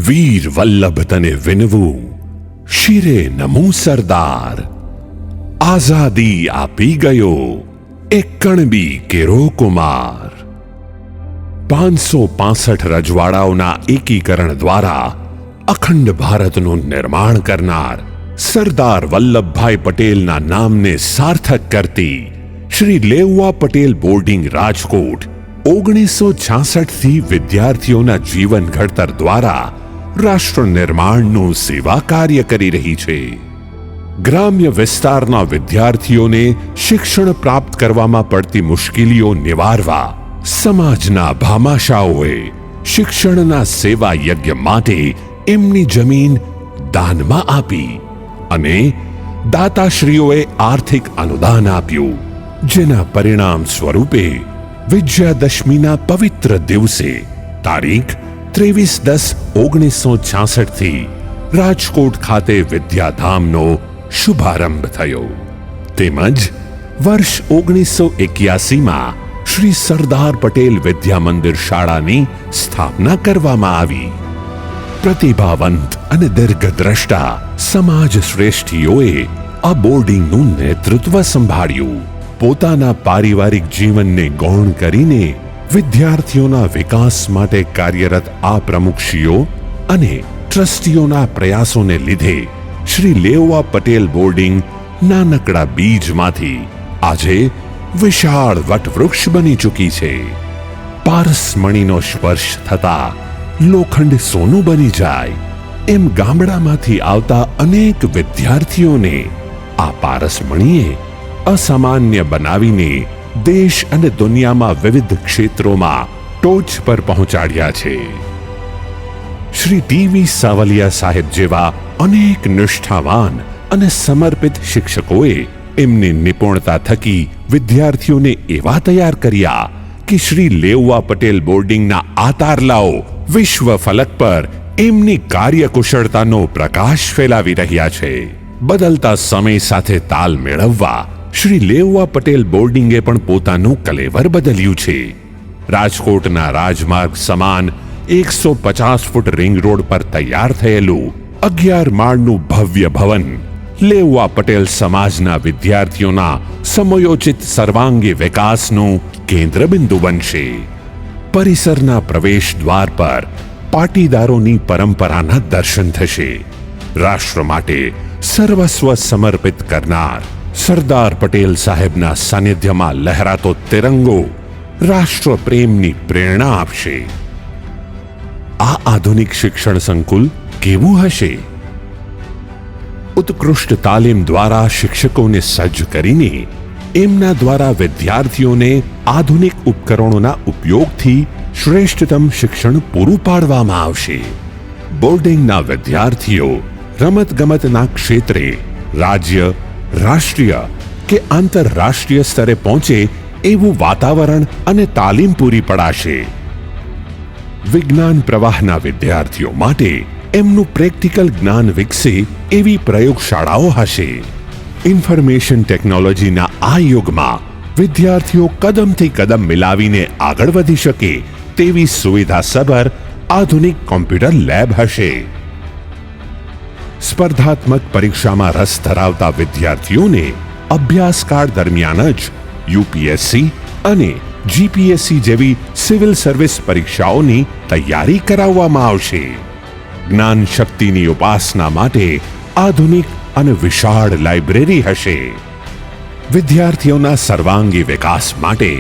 વીર વલ્લભ તને વિનવું, શિરે નમું સરદાર. આઝાદી આપી ગયો એક કણબી કેરો કુમાર. 565 રજવાડાઓના એકીકરણ દ્વારા અખંડ ભારતનું નિર્માણ કરનાર સરદાર વલ્લભભાઈ પટેલના નામને સાર્થક કરતી શ્રી લેઉવા પટેલ બોર્ડિંગ રાજકોટ 1966 થી વિદ્યાર્થીઓના જીવન ઘડતર દ્વારા રાષ્ટ્ર નિર્માણનું સેવા કાર્ય કરી રહી છે. ગ્રામ્ય વિસ્તારના વિદ્યાર્થીઓને શિક્ષણ પ્રાપ્ત કરવામાં પડતી મુશ્કેલીઓ નિવારવા સમાજના ભામાશાઓએ શિક્ષણના સેવા યજ્ઞ માટે એમની જમીન દાનમાં આપી અને દાતાશ્રીઓએ આર્થિક અનુદાન આપ્યું, જેના પરિણામ સ્વરૂપે વિજયાદશમીના પવિત્ર દિવસે તારીખ 23/10/1966 થી રાજકોટ ખાતે વિદ્યાધામનો શુભારંભ થયો. તેમજ વર્ષ 1981માં શ્રી સરદાર પટેલ વિદ્યા મંદિર શાળાની સ્થાપના કરવામાં આવી. પ્રતિભાવંત અને દીર્ઘદ્રષ્ટા સમાજ શ્રેષ્ઠીઓએ આ બોર્ડિંગનું નેતૃત્વ સંભાળ્યું. પોતાના પારિવારિક જીવનને ગૌણ કરીને વિદ્યાર્થીઓના વિકાસ માટે કાર્યરત આ પ્રમુખશ્રીઓ અને ટ્રસ્ટીઓના પ્રયાસોને લીધે શ્રી લેઉવા પટેલ બોર્ડિંગ નાનકડા બીજમાંથી આજે વિશાળ વટવૃક્ષ બની ચૂકી છે. પારસમણીનો સ્પર્શ થતા લોખંડ સોનું બની જાય એમ ગામડામાંથી આવતા અનેક વિદ્યાર્થીઓને આ પારસમણીએ અસામાન્ય બનાવીને દેશ અને દુનિયામાં વિવિધ ક્ષેત્રોમાં ટોચ પર પહોંચાડ્યા છે. શ્રી ટી.વી. સાવલિયા સાહેબ જેવા અનેક નિષ્ઠાવાન અને સમર્પિત શિક્ષકોએ એમની નિપુણતા થકી વિદ્યાર્થીઓને એવા તૈયાર કર્યા કે શ્રી લેઉવા પટેલ બોર્ડિંગના આ તારલાઓ વિશ્વ ફલક પર એમની કાર્યકુશળતાનો પ્રકાશ ફેલાવી રહ્યા છે. બદલતા સમય સાથે તાલ મેળવવા શ્રી લેઉવા પટેલ બોર્ડિંગે પણ પોતાનું કલેવર બદલ્યું છે. રાજકોટના રાજમાર્ગ સમાન 150 ફૂટ રિંગ રોડ પર તૈયાર થયેલું 11 માળનું ભવ્ય ભવન લેઉવા પટેલ સમાજના વિદ્યાર્થીઓના સમયોચિત સર્વાંગી વિકાસનું કેન્દ્રબિંદુ બનશે. પરિસરના પ્રવેશ દ્વાર પર પાટીદારોની પરંપરાના દર્શન થશે. રાષ્ટ્ર માટે સર્વસ્વ સમર્પિત કરનાર સરદાર પટેલ સાહેબના સાનિધ્યમાં લહેરાતો તિરંગો રાષ્ટ્ર પ્રેમની પ્રેરણા આપશે. આ આધુનિક શિક્ષણ સંકુલ કેવું હશે? ઉત્કૃષ્ટ તાલીમ દ્વારા શિક્ષકોને સજ્જ કરીને એમના દ્વારા વિદ્યાર્થીઓને આધુનિક ઉપકરણોના ઉપયોગથી શ્રેષ્ઠતમ શિક્ષણ પૂરું પાડવામાં આવશે. બોર્ડિંગના વિદ્યાર્થીઓ રમતગમતના ક્ષેત્રે રાજ્ય, રાષ્ટ્રીય કે આંતરરાષ્ટ્રીય સ્તરે પહોંચે એવું વાતાવરણ અને તાલીમ પૂરી પડાશે. વિજ્ઞાન પ્રવાહના વિદ્યાર્થીઓ માટે એમનું પ્રેક્ટિકલ જ્ઞાન વિકસે એવી પ્રયોગશાળાઓ હશે. ઇન્ફોર્મેશન ટેકનોલોજીના આ યુગમાં વિદ્યાર્થીઓ કદમથી કદમ મિલાવીને આગળ વધી શકે તેવી સુવિધાસભર આધુનિક કોમ્પ્યુટર લેબ હશે. સ્પર્ધાત્મક પરીક્ષામાં રસ ધરાવતા વિદ્યાર્થીઓને અભ્યાસકાળ દરમિયાન જ યુપીએસસી અને જીપીએસસી જેવી સિવિલ સર્વિસ પરીક્ષાઓની તૈયારી કરાવવામાં આવશે. જ્ઞાન શક્તિની ઉપાસના માટે આધુનિક અને વિશાળ લાઇબ્રેરી હશે. વિદ્યાર્થીઓના સર્વાંગી વિકાસ માટે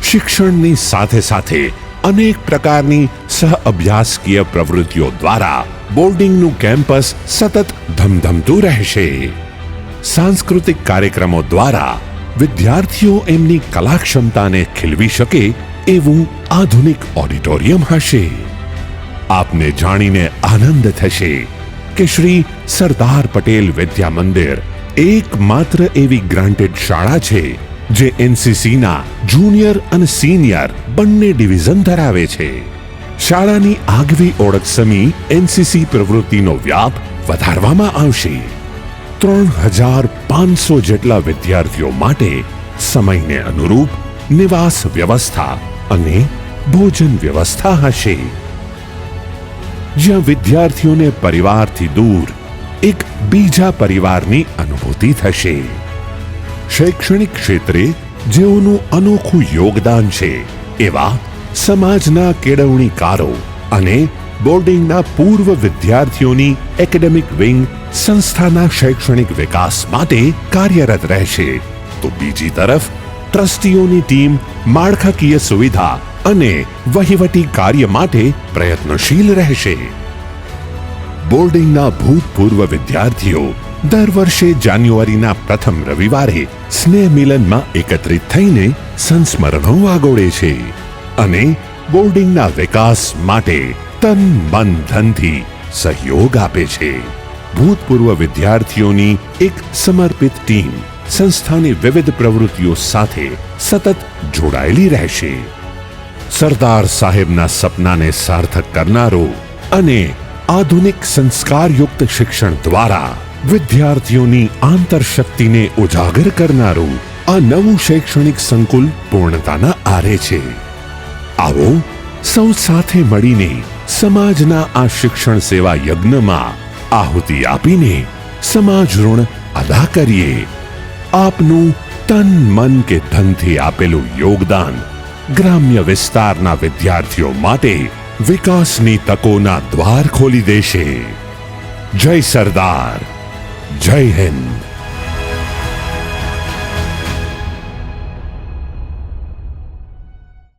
શિક્ષણની સાથે સાથે અનેક પ્રકારની સહઅભ્યાસકીય પ્રવૃત્તિઓ દ્વારા બોર્ડિંગનું કેમ્પસ સતત ધમધમતું રહેશે. સાંસ્કૃતિક કાર્યક્રમો દ્વારા વિદ્યાર્થીઓ એમની કલા ક્ષમતાને ખીલવી શકે એવું આધુનિક ઓડિટોરિયમ હશે. આપને જાણીને આનંદ થશે કે શ્રી સરદાર પટેલ વિદ્યા મંદિર એકમાત્ર એવી ગ્રાન્ટેડ શાળા છે જે એનસીસીના જુનિયર અને સિનિયર બંને ડિવિઝન ધરાવે છે. શાળાની આગવી ઓળખ સમી એનસીસી પ્રવૃત્તિનો વ્યાપ વધારવામાં આવશે. 3500 જેટલા વિદ્યાર્થીઓ માટે સમયને અનુરૂપ નિવાસ વ્યવસ્થા અને ભોજન વ્યવસ્થા હશે. જ્યાં વિદ્યાર્થીઓને પરિવારથી દૂર એક બીજા પરિવારની અનુભૂતિ થશે. શૈક્ષણિક ક્ષેત્રે જેઓનું અનોખું યોગદાન છે એવા સમાજના કેળવણીકારો અને બોર્ડિંગના પૂર્વ વિદ્યાર્થીઓની એકેડેમિક વિંગ સંસ્થાના શૈક્ષણિક વિકાસ માટે કાર્યરત રહેશે, તો બીજી તરફ ટ્રસ્ટીઓની ટીમ માળખાકીય સુવિધા અને વહીવટી કાર્ય માટે પ્રયત્નશીલ રહેશે. બોર્ડિંગના ભૂતપૂર્વ વિદ્યાર્થીઓ દર વર્ષે જાન્યુઆરીના પ્રથમ રવિવારે સ્નેહ મિલનમાં એકત્રિત થઈને સંસ્મરણો વાગોળે છે અને બોર્ડિંગના વિકાસ માટે તન મન ધનથી સહયોગ આપે છે. ભૂતપૂર્વ વિદ્યાર્થીઓની એક સમર્પિત ટીમ સંસ્થાની વિવિધ પ્રવૃત્તિઓ સાથે સતત જોડાયેલી રહેશે. સરદાર સાહેબના સપનાને સાર્થક કરનારો અને આધુનિક સંસ્કારયુક્ત શિક્ષણ દ્વારા વિદ્યાર્થીઓની આંતરશક્તિને ઉજાગર કરનારું આ નવું શૈક્ષણિક સંકુલ પૂર્ણતાના આરે છે. આવો સૌ સાથે મળીને સમાજના આ શિક્ષણ સેવા યજ્ઞમાં આહુતિ આપીને સમાજ ઋણ અદા કરીએ. આપનું તન મન કે ધનથી આપેલું યોગદાન ગ્રામ્ય વિસ્તારના વિદ્યાર્થીઓ માટે વિકાસની તકોના દ્વાર ખોલી દેશે. જય સરદાર, જય હિન્દ.